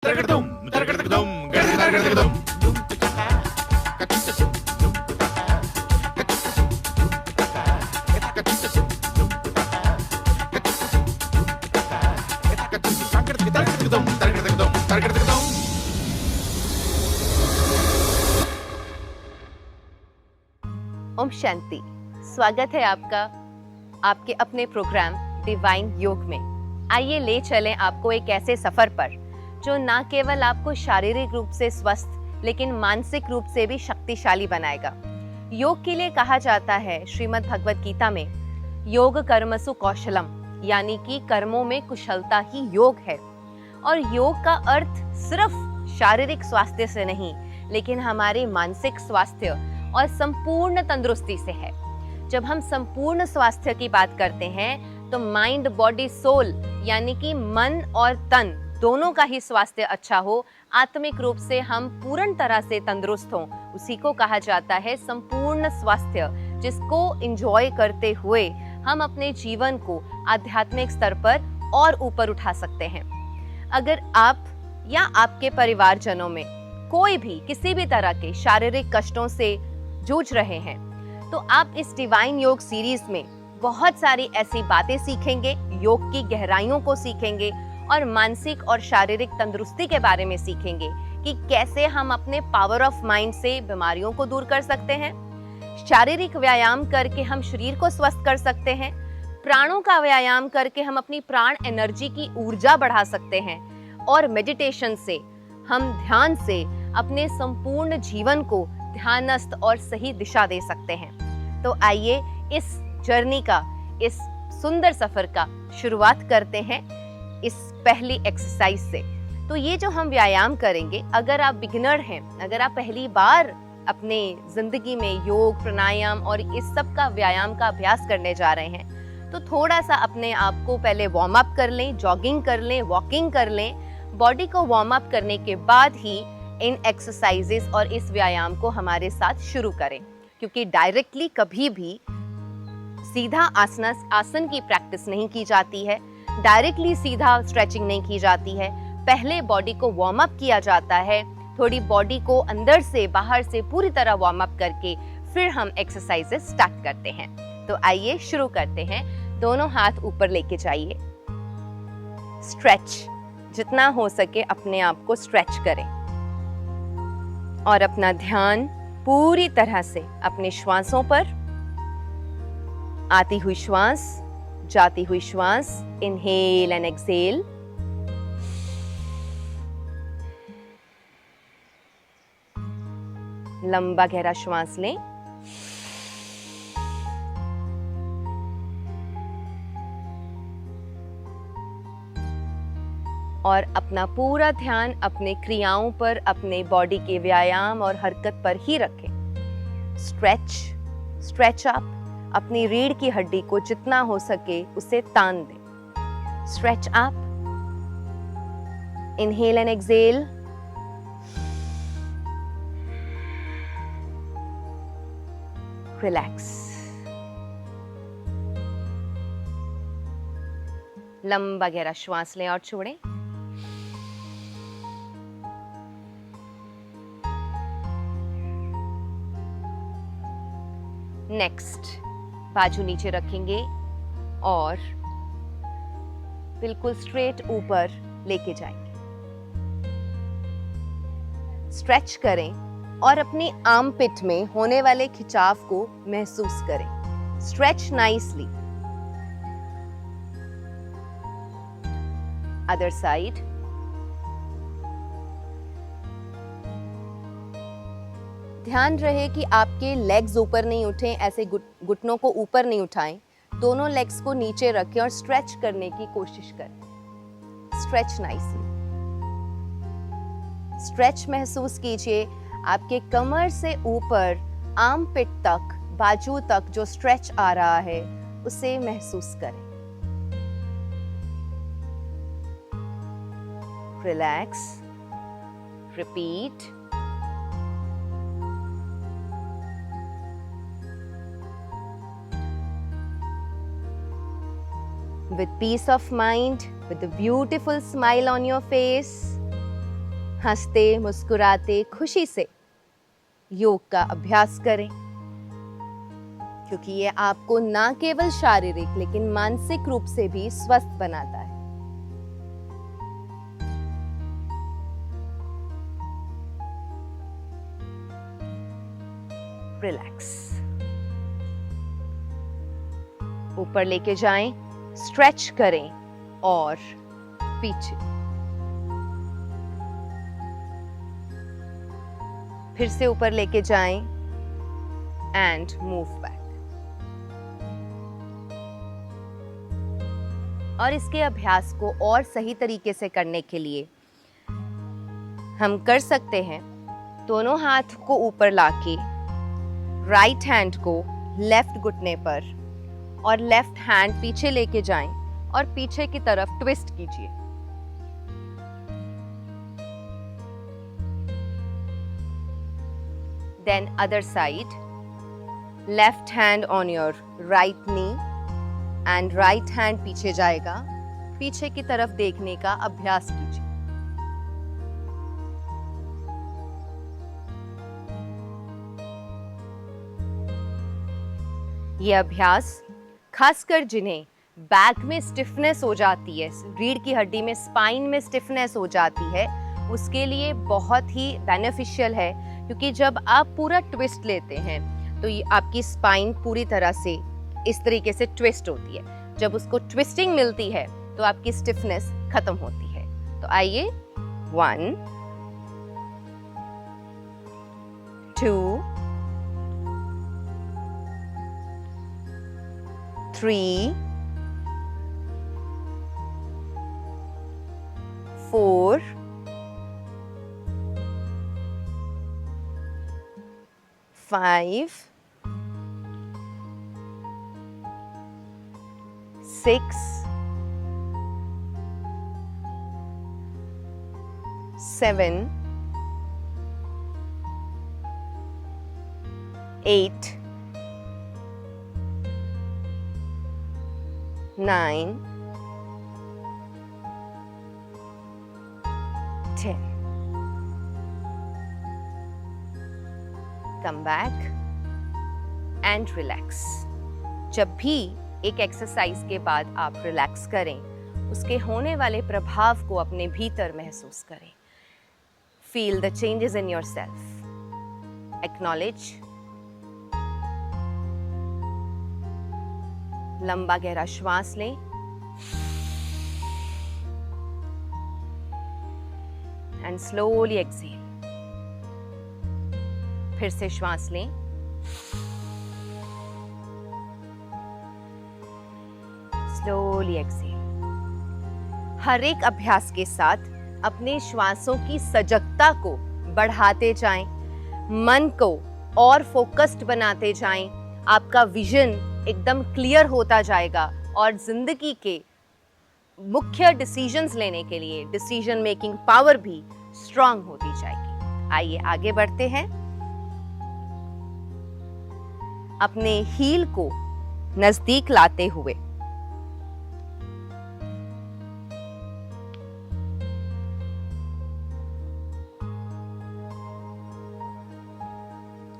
ओम शांति। स्वागत है आपका आपके अपने प्रोग्राम डिवाइन योग में। आइए ले चलें आपको एक ऐसे सफर पर जो ना केवल आपको शारीरिक रूप से स्वस्थ लेकिन मानसिक रूप से भी शक्तिशाली बनाएगा। योग के लिए कहा जाता है श्रीमद् भगवत गीता में, योग कर्मसु कौशलम, यानी कि कर्मों में कुशलता ही योग है। और योग का अर्थ सिर्फ शारीरिक स्वास्थ्य से नहीं, लेकिन हमारे मानसिक स्वास्थ्य और संपूर्ण तंदुरुस्ती से है। जब हम संपूर्ण स्वास्थ्य की बात करते हैं तो माइंड, बॉडी, सोल, यानी कि मन और तन दोनों का ही स्वास्थ्य अच्छा हो, आत्मिक रूप से हम पूर्ण तरह से तंदुरुस्त हों, उसी को कहा जाता है संपूर्ण स्वास्थ्य, जिसको एंजॉय करते हुए हम अपने जीवन को आध्यात्मिक स्तर पर और ऊपर उठा सकते हैं। अगर आप या आपके परिवारजनों में कोई भी किसी भी तरह के शारीरिक कष्टों से जूझ रहे हैं तो आप इस डिवाइन योग सीरीज में बहुत सारी ऐसी बातें सीखेंगे, योग की गहराइयों को सीखेंगे और मानसिक और शारीरिक तंदुरुस्ती के बारे में सीखेंगे कि कैसे हम अपने पावर ऑफ माइंड से बीमारियों को दूर कर सकते हैं, शारीरिक व्यायाम करके हम शरीर को स्वस्थ कर सकते हैं, प्राणों का व्यायाम करके हम अपनी प्राण एनर्जी की ऊर्जा बढ़ा सकते हैं, और मेडिटेशन से हम ध्यान से अपने संपूर्ण जीवन को ध्यानस्थ और सही दिशा दे सकते हैं। तो आइए इस जर्नी का, इस सुंदर सफर का शुरुआत करते हैं इस पहली एक्सरसाइज से। तो ये जो हम व्यायाम करेंगे, अगर आप बिगिनर हैं, अगर आप पहली बार अपने जिंदगी में योग, प्राणायाम और इस सब का व्यायाम का अभ्यास करने जा रहे हैं, तो थोड़ा सा अपने आप को पहले वार्म अप कर लें, जॉगिंग कर लें, वॉकिंग कर लें। बॉडी को वार्म अप करने के बाद ही इन एक्सरसाइजेस और इस व्यायाम को हमारे साथ शुरू करें, क्योंकि डायरेक्टली कभी भी सीधा आसन की प्रैक्टिस नहीं की जाती है, डायरेक्टली सीधा स्ट्रेचिंग नहीं की जाती है। पहले बॉडी को वार्म अप किया जाता है, थोड़ी बॉडी को अंदर से बाहर से पूरी तरह वार्म अप करके फिर हम एक्सरसाइजेस स्टार्ट करते हैं। तो आइए शुरू करते हैं। दोनों हाथ ऊपर लेके जाइए, स्ट्रेच, जितना हो सके अपने आप को स्ट्रेच करें और अपना ध्यान पूरी तरह से अपने श्वासों पर, आती हुई श्वास, जाती हुई श्वास, इनहेल एंड एक्सहेल। लंबा गहरा श्वास लें और अपना पूरा ध्यान अपने क्रियाओं पर, अपने बॉडी के व्यायाम और हरकत पर ही रखें। स्ट्रेच अप, अपनी रीढ़ की हड्डी को जितना हो सके उसे तान दें। Stretch up, inhale and exhale. Relax. लंबा गहरा श्वास लें और छोड़ें। नेक्स्ट, बाजू नीचे रखेंगे और बिल्कुल स्ट्रेट ऊपर लेके जाएंगे। स्ट्रेच करें और अपनी आर्मपिट में होने वाले खिंचाव को महसूस करें। Stretch nicely. Other side. ध्यान रहे कि आपके लेग्स ऊपर नहीं उठें, ऐसे घुटनों को ऊपर नहीं उठाएं, दोनों लेग्स को नीचे रखें और स्ट्रेच करने की कोशिश करें। Stretch nicely. स्ट्रेच महसूस कीजिए, आपके कमर से ऊपर आर्मपिट तक, बाजू तक जो स्ट्रेच आ रहा है उसे महसूस करें। Relax. Repeat. With peace of mind, with a beautiful smile on your face, हंसते मुस्कुराते खुशी से योग का अभ्यास करें, क्योंकि ये आपको ना केवल शारीरिक लेकिन मानसिक रूप से भी स्वस्थ बनाता है। रिलैक्स। ऊपर लेके जाएं, स्ट्रेच करें और पीछे। फिर से ऊपर लेके जाएं एंड मूव बैक। और इसके अभ्यास को और सही तरीके से करने के लिए हम कर सकते हैं दोनों हाथ को ऊपर लाके राइट हैंड को लेफ्ट घुटने पर और लेफ्ट हैंड पीछे लेके जाएं और पीछे की तरफ ट्विस्ट कीजिए। Then other side, left hand on your right knee and right hand पीछे जाएगा। पीछे की तरफ देखने का अभ्यास कीजिए। ये अभ्यास खासकर जिन्हें बैक में स्टिफनेस हो जाती है, रीढ़ की हड्डी में, स्पाइन में स्टिफनेस हो जाती है, उसके लिए बहुत ही बेनिफिशियल है, क्योंकि जब आप पूरा ट्विस्ट लेते हैं तो ये आपकी स्पाइन पूरी तरह से इस तरीके से ट्विस्ट होती है। जब उसको ट्विस्टिंग मिलती है तो आपकी स्टिफनेस खत्म होती है। तो आइए, 1 2 3 4 5 6 7 8 9 10 Come back and relax। जब भी एक एक्सरसाइज के बाद आप रिलैक्स करें, उसके होने वाले प्रभाव को अपने भीतर महसूस करें। Feel the changes in yourself। Acknowledge। लंबा गहरा श्वास लें and slowly exhale। फिर से श्वास लें, slowly exhale। हर एक अभ्यास के साथ अपने श्वासों की सजगता को बढ़ाते जाएं, मन को और फोकस्ड बनाते जाएं। आपका विजन एकदम क्लियर होता जाएगा और जिंदगी के मुख्य डिसीजंस लेने के लिए डिसीजन मेकिंग पावर भी स्ट्रांग होती जाएगी। आइए आगे बढ़ते हैं। अपने हील को नजदीक लाते हुए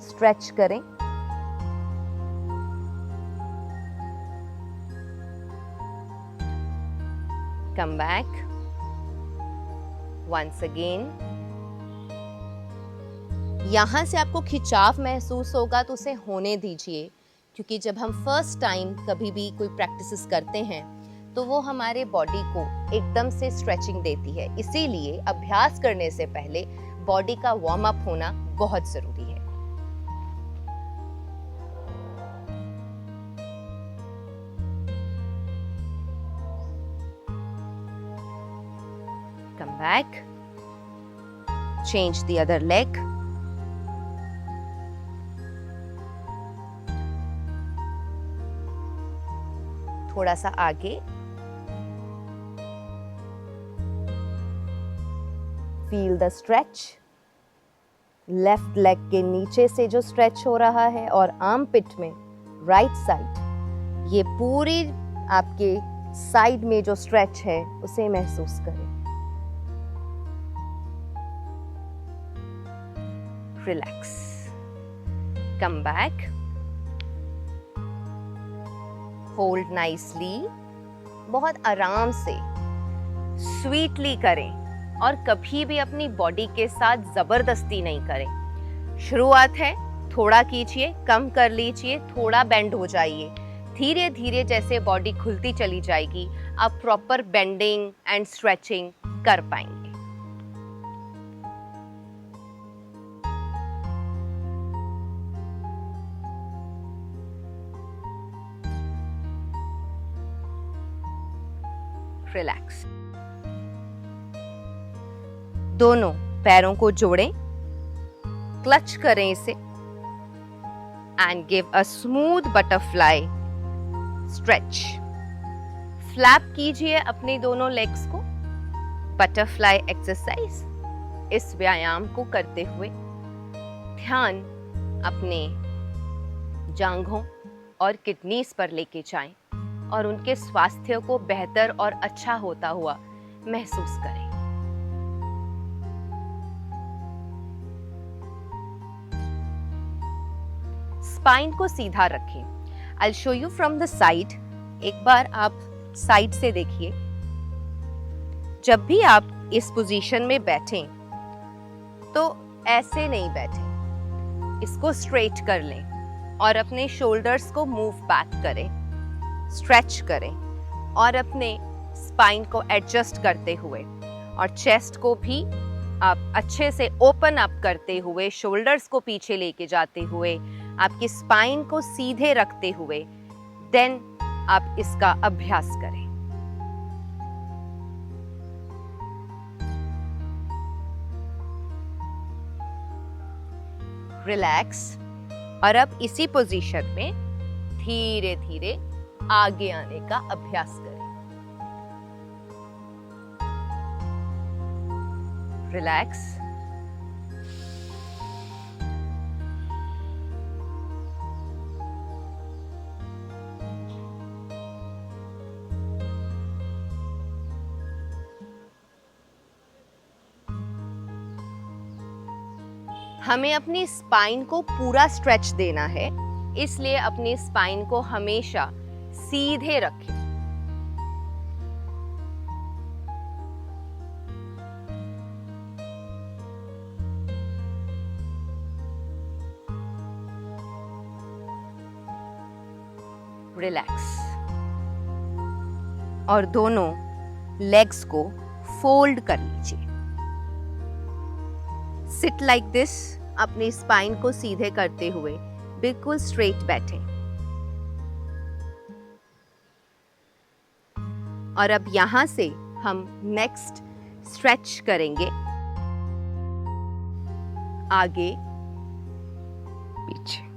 स्ट्रेच करें। Come back once again। यहां से आपको खिंचाव महसूस होगा तो उसे होने दीजिए, क्योंकि जब हम फर्स्ट टाइम कभी भी कोई प्रैक्टिसेस करते हैं तो वो हमारे बॉडी को एकदम से स्ट्रेचिंग देती है। इसीलिए अभ्यास करने से पहले बॉडी का वार्म अप होना बहुत जरूरी है। Come back, change the other leg। थोड़ा सा आगे, feel the stretch. Left leg के नीचे से जो स्ट्रेच हो रहा है और आर्म पिट में राइट साइड, ये पूरी आपके साइड में जो स्ट्रेच है उसे महसूस करें। relax, come back, hold nicely, बहुत आराम से, स्वीटली करें और कभी भी अपनी बॉडी के साथ जबरदस्ती नहीं करें। शुरुआत है, थोड़ा कीजिए, कम कर लीजिए, थोड़ा बेंड हो जाइए। धीरे धीरे जैसे बॉडी खुलती चली जाएगी, आप प्रॉपर बेंडिंग एंड स्ट्रेचिंग कर पाएंगे। रिलैक्स। दोनों पैरों को जोड़ें, क्लच करें इसे and give a smooth butterfly stretch. Flap कीजिए अपने दोनों लेग्स को। Butterfly exercise. इस व्यायाम को करते हुए ध्यान अपने जांघों और किडनीज पर लेके जाएं और उनके स्वास्थ्य को बेहतर और अच्छा होता हुआ महसूस करें। स्पाइन को सीधा रखें। I'll show you from the side. एक बार आप साइड से देखिए। जब भी आप इस पोजीशन में बैठें तो ऐसे नहीं बैठें, इसको स्ट्रेट कर लें और अपने शोल्डर्स को मूव बैक करें, स्ट्रेच करें और अपने स्पाइन को एडजस्ट करते हुए और चेस्ट को भी आप अच्छे से ओपन अप करते हुए, शोल्डर्स को पीछे लेके जाते हुए, आपकी स्पाइन को सीधे रखते हुए देन आप इसका अभ्यास करें। रिलैक्स और अब इसी पोजीशन में धीरे धीरे आगे आने का अभ्यास करें। रिलैक्स। हमें अपनी स्पाइन को पूरा स्ट्रेच देना है, इसलिए अपनी स्पाइन को हमेशा सीधे रखें। रिलैक्स और दोनों लेग्स को फोल्ड कर लीजिए। सिट लाइक दिस, अपनी स्पाइन को सीधे करते हुए बिल्कुल स्ट्रेट बैठें। और अब यहां से हम नेक्स्ट स्ट्रेच करेंगे, आगे पीछे।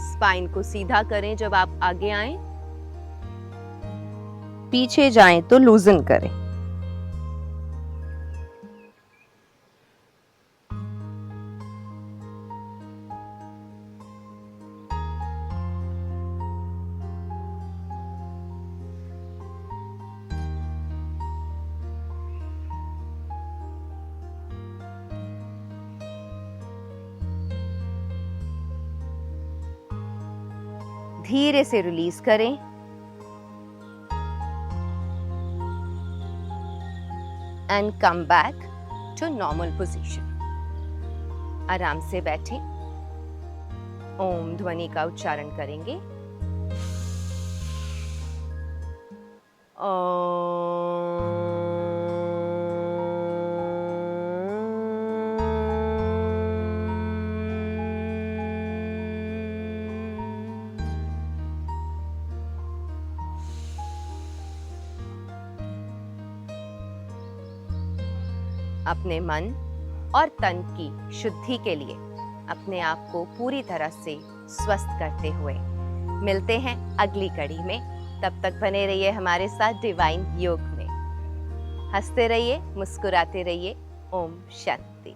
स्पाइन को सीधा करें जब आप आगे आएं, पीछे जाएं तो लूजन करें। धीरे से रिलीज करें and come back to normal position. आराम से बैठें। ओम ध्वनि का उच्चारण करेंगे। अपने मन और तन की शुद्धि के लिए अपने आप को पूरी तरह से स्वस्थ करते हुए मिलते हैं अगली कड़ी में। तब तक बने रहिए हमारे साथ डिवाइन योग में। हंसते रहिए, मुस्कुराते रहिए। ओम शांति।